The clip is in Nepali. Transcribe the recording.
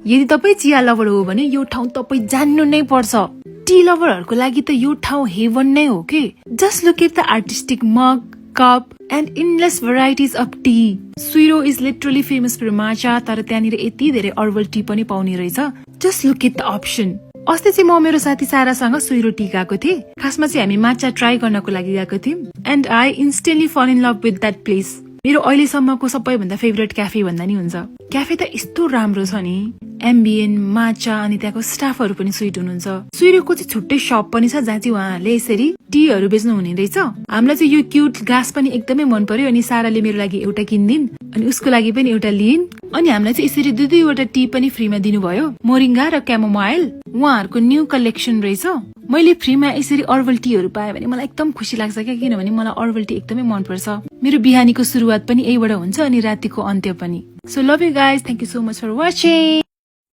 यदि तपाई चिया लभर हो भने यो ठाउँ तपाई जान्नु नै पर्छ। टी लभरहरुको लागि त यो ठाउँ हेवन नै हो के। Just look at the artistic mug, cup and endless varieties of tea. Suiro is literally famous for matcha, तर त्यहाँनिर यति धेरै herbal tea पनि पाउने रहेछ। Just look at the option. अस्ति चाहिँ म मेरो साथी सारासँग सुइरो टी गएको थिएँ। खासमा चाहिँ हामी माछा ट्राई गर्नको लागि गएको थियौँ। And I instantly fall in love with that place. मेरो अहिलेसम्मको सबैभन्दा फेभरेट क्याफे भन्दा नि हुन्छ। क्याफे त यस्तो राम्रो छ नि, एम्बियन, माछा अनि त्यहाँको स्टाफहरू पनि स्वीट हुनुहुन्छ। सुइरोको चाहिँ छुट्टै शप पनि छ जहाँ चाहिँ उहाँहरूले यसरी टीहरू बेच्नु हुने रहेछ। हामीलाई चाहिँ यो क्यूट ग्लास पनि एकदमै मन पर्यो अनि साराले मेरो लागि एउटा किनिदिन् अनि उसको लागि पनि एउटा लिइन् अनि हामीलाई चाहिँ यसरी दुई दुईवटा टी पनि फ्रीमा दिनुभयो, मोरिङ्गा र क्यामोमाइल। उहाँहरूको न्यू कलेक्सन रहेछ। मैले फ्रीमा यसरी अर्बल टीहरू पाएँ भने मलाई एकदम खुसी लाग्छ क्या, किनभने मलाई अर्बल टी एकदमै मनपर्छ। मेरो बिहानीको सुरुवात पनि यहीबाट हुन्छ अनि रातिको अन्त्य पनि। So love you guys, thank you so much for watching.